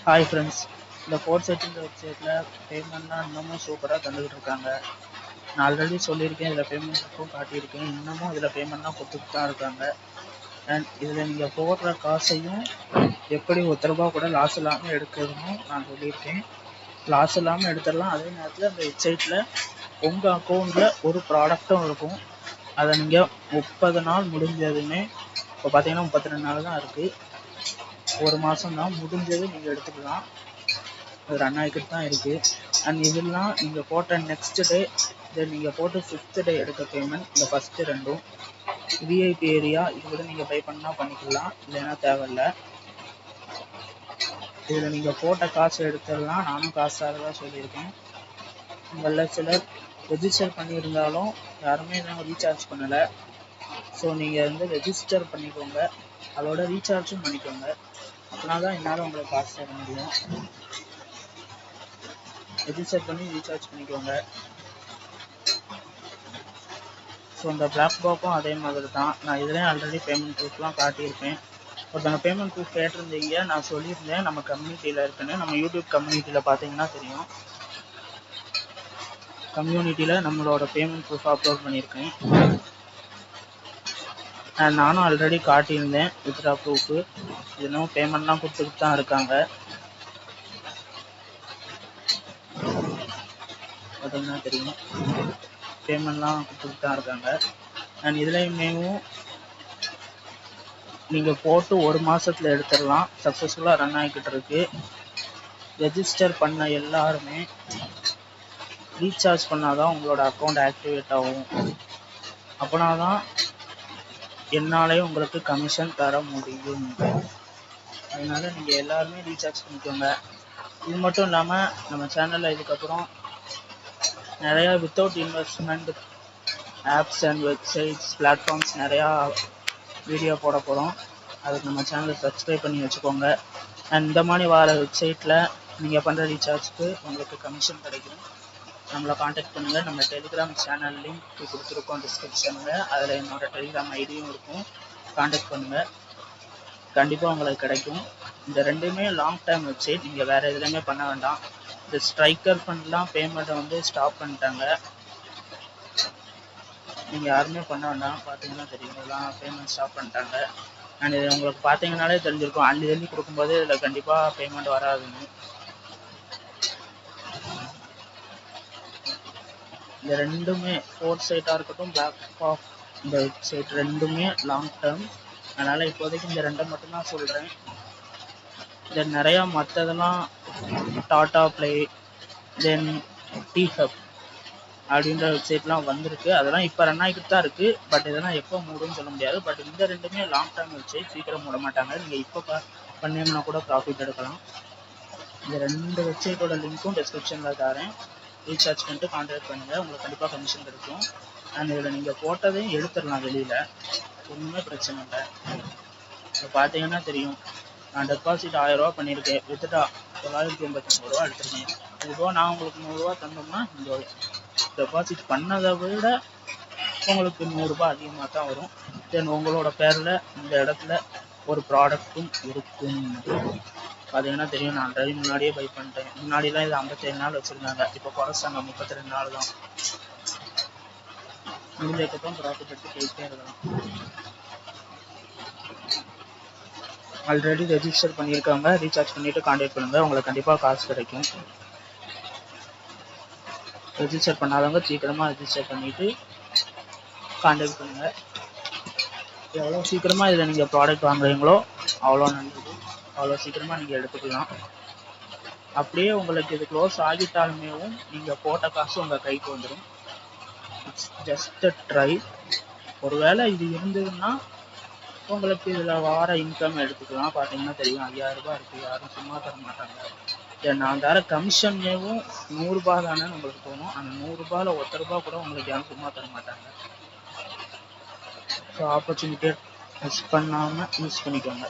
Hi friends, இந்த four setting வெப்சைட்டில் பேமெண்ட்லாம் இன்னமும் சூப்பராக தந்துக்கிட்டு இருக்காங்க. நான் ஆல்ரெடி சொல்லியிருக்கேன், இதில் பேமெண்ட்டுக்கும் காட்டியிருக்கேன். இன்னமும் இதில் பேமெண்ட்லாம் கொடுத்துட்டு தான் இருக்காங்க. அண்ட் இதில் நீங்கள் போடுற காசையும் எப்படி ₹1 கூட லாஸ் இல்லாமல் எடுக்கிறதுன்னு நான் சொல்லியிருக்கேன். லாஸ் இல்லாமல் எடுத்துடலாம். அதே நேரத்தில் அந்த வெப்சைட்டில் உங்கள் அக்கௌண்ட்டில் ஒரு ப்ராடக்ட்டும் இருக்கும். அதை நீங்கள் 30 நாள் முடிஞ்சதுமே, இப்போ பார்த்தீங்கன்னா 32 நாள் தான் இருக்குது, ஒரு மாதம் தான் முடிஞ்சது நீங்கள் எடுத்துக்கலாம். அது ரன் ஆகிக்கிட்டு தான் இருக்குது. அண்ட் இதெல்லாம் நீங்கள் போட்ட நெக்ஸ்ட் டே, தென் நீங்கள் போட்டு 5th டே எடுக்க பேமெண்ட். இந்த ஃபஸ்ட்டு ரெண்டும் விஐபி ஏரியா, இது கூட நீங்கள் பே பண்ணால் பண்ணிக்கலாம், இல்லைன்னா தேவையில்லை. இதில் நீங்கள் போட்ட காசு எடுத்துடலாம். நானும் காசாக தான் சொல்லியிருக்கேன். உங்களில் சிலர் ரெஜிஸ்டர் பண்ணியிருந்தாலும் யாருமே இன்னும் ரீசார்ஜ் பண்ணலை. ஸோ நீங்கள் ரெஜிஸ்டர் பண்ணிக்கோங்க, அதோட ரீசார்ஜும் பண்ணிக்கோங்க. அப்படின்னா தான் என்னால் உங்களுக்கு காசு தர முடியும். ரெஜிஸ்டர் பண்ணி ரீசார்ஜ் பண்ணிக்கோங்க. ஸோ இந்த பிளாக் பாக்கும் அதே மாதிரி தான். நான் இதுலேயும் ஆல்ரெடி பேமெண்ட் ப்ரூஃப்லாம் காட்டியிருப்பேன். ஒருத்தவங்க பேமெண்ட் ப்ரூஃப் கேட்டிருந்தீங்க, நான் சொல்லியிருந்தேன் நம்ம கம்யூனிட்டியில் இருக்குன்னு. நம்ம யூடியூப் கம்யூனிட்டியில் பார்த்தீங்கன்னா தெரியும். கம்யூனிட்டியில் நம்மளோட பேமெண்ட் ப்ரூஃப் அப்லோட் பண்ணியிருக்கேன். நானும் ஆல்ரெடி காட்டியிருந்தேன் வித்ட்ரா ப்ரூஃபு. இன்னும் பேமெண்ட்லாம் கொடுத்துக்கிட்டு தான் இருக்காங்க. பார்த்தீங்கன்னா தெரியும், பேமெண்ட்லாம் கொடுத்துக்கிட்டு தான் இருக்காங்க. அண்ட் இதுலேயுமே நீங்கள் போட்டு ஒரு மாதத்தில் எடுத்துடலாம். சக்ஸஸ்ஃபுல்லாக ரன் ஆகிக்கிட்டு இருக்கு. ரெஜிஸ்டர் பண்ண எல்லாருமே ரீசார்ஜ் பண்ணாதான் உங்களோட அக்கௌண்ட் ஆக்டிவேட் ஆகும். அப்படின்னா தான் என்னாலே உங்களுக்கு கமிஷன் தர முடியும். அதனால நீங்கள் எல்லாருமே ரீசார்ஜ் பண்ணிக்கோங்க. இது மட்டும் இல்லாமல் நம்ம சேனலில் இதுக்கப்புறம் நிறையா without investment apps and websites platforms நிறையா வீடியோ போட போகிறோம். அதுக்கு நம்ம சேனலை சப்ஸ்கிரைப் பண்ணி வச்சுக்கோங்க. அண்ட் இந்த மாதிரி வர வெப்சைட்டில் நீங்கள் பண்ணுற ரீசார்ஜ்க்கு உங்களுக்கு கமிஷன் கிடைக்கும். நம்மளை காண்டாக்ட் பண்ணுங்கள். நம்ம டெலிகிராம் சேனல் லிங்க் கொடுத்துருக்கோம் டிஸ்கிரிப்ஷனில். அதில் என்னோடய டெலிகிராம் ஐடியும் இருக்கும். காண்டாக்ட் பண்ணுங்கள், கண்டிப்பாக உங்களுக்கு கிடைக்கும். இந்த ரெண்டுமே லாங் டேர்ம் வெப்சைட், நீங்கள் வேறு எதுலையுமே பண்ண வேண்டாம். இந்த ஸ்ட்ரைக்கர் ஃபண்ட்லாம் பேமெண்ட்டை ஸ்டாப் பண்ணிட்டாங்க. நீங்கள் யாருமே பண்ண வேண்டாம். பார்த்தீங்கன்னா தெரியும், இதெல்லாம் பேமெண்ட் ஸ்டாப் பண்ணிட்டாங்க. அண்ட் இது உங்களுக்கு பார்த்தீங்கன்னாலே தெரிஞ்சிருக்கும், அள்ளி கொடுக்கும்போது இதில் கண்டிப்பாக பேமெண்ட் வராதுன்னு. இந்த ரெண்டுமே ஃபோர் சைட்டாக இருக்கட்டும், பிளாக் ஆஃப் இந்த வெப்சைட் ரெண்டுமே லாங் டேர்ம். அதனால் இப்போதைக்கு இந்த ரெண்டை மட்டும்தான் சொல்கிறேன். தென் நிறையா மற்றதெல்லாம் டாட்டா ப்ளே, தென் டிஹப் அப்படின்ற வெப்சைட்லாம் வந்திருக்கு. அதெல்லாம் இப்போ ரன் ஆகிக்கிட்டு தான் இருக்குது. பட் இதெல்லாம் எப்போ மூடுன்னு சொல்ல முடியாது. பட் இந்த ரெண்டுமே லாங் டேர்ம் வெப்சைட், சீக்கிரம் மூட மாட்டாங்க. நீங்கள் இப்போ பண்ணீங்கன்னா கூட ப்ராஃபிட் எடுக்கலாம். இந்த ரெண்டு வெப்சைட்டோட லிங்க்கும் டிஸ்கிரிப்ஷனில் தரேன். ரீசார்ஜ் பண்ணிட்டு கான்டாக்ட் பண்ணுங்கள், உங்களுக்கு கண்டிப்பாக கமிஷன் கிடைக்கும். அண்ட் இதில் நீங்கள் போட்டதையும் எடுத்துடலாம் வெளியில், ஒன்றுமே பிரச்சனை இல்லை. இப்போ பார்த்தீங்கன்னா தெரியும், நான் டெபாசிட் 1000 பண்ணியிருக்கேன், வித்ட்ரா 989 எடுத்துருக்கேன். இதுபோக நான் உங்களுக்கு 100 தந்தோம்னா இந்த டெபாசிட் பண்ணதை விட உங்களுக்கு 100 அதிகமாக தான் வரும். தென் உங்களோட பேரில் இந்த இடத்துல ஒரு ப்ராடக்ட்டும் இருக்கும். பார்த்தீங்கன்னா தெரியும், நான் ஆல்ரெடி முன்னாடியே பை பண்ணிட்டேன். முன்னாடிலாம் இது 57 நாள் வச்சுருந்தாங்க, இப்போ குறைச்சாங்க 32 நாள் தான். முடிஞ்சதுக்கப்புறம் ப்ராஃபிட் எடுத்து போயிட்டே இருக்கலாம். ஆல்ரெடி ரெஜிஸ்டர் பண்ணியிருக்காங்க, ரீசார்ஜ் பண்ணிவிட்டு கான்டாக்ட் பண்ணுங்கள், உங்களுக்கு கண்டிப்பாக காசு கிடைக்கும். ரெஜிஸ்டர் பண்ணாதவங்க சீக்கிரமாக ரெஜிஸ்டர் பண்ணிவிட்டு கான்டாக்ட் பண்ணுங்கள். எவ்வளோ சீக்கிரமாக இதில் நீங்கள் ப்ராடக்ட் வாங்குறீங்களோ அவ்வளோ நல்லது. அவ்வளோ சீக்கிரமாக நீங்கள் எடுத்துக்கலாம். அப்படியே உங்களுக்கு இது க்ளோஸ் ஆகிட்டாலுமே நீங்கள் போட்ட காசு உங்கள் கைக்கு வந்துடும். It's just a try. ஒருவேளை இது இருந்ததுன்னா உங்களுக்கு இதில் வார இன்கம் எடுத்துக்கலாம். பார்த்தீங்கன்னா தெரியும், 5000 இருக்குது, யாரும் சும்மா தர மாட்டாங்க. நான் தர கமிஷன்லேயும் ₹100 தானே உங்களுக்கு தோணும். அந்த ₹100 ₹1 கூட உங்களுக்கு யாரும் சும்மா தர மாட்டாங்க. ஸோ ஆப்பர்ச்சுனிட்டியை மிஸ் பண்ணாமல் யூஸ் பண்ணிக்கோங்க.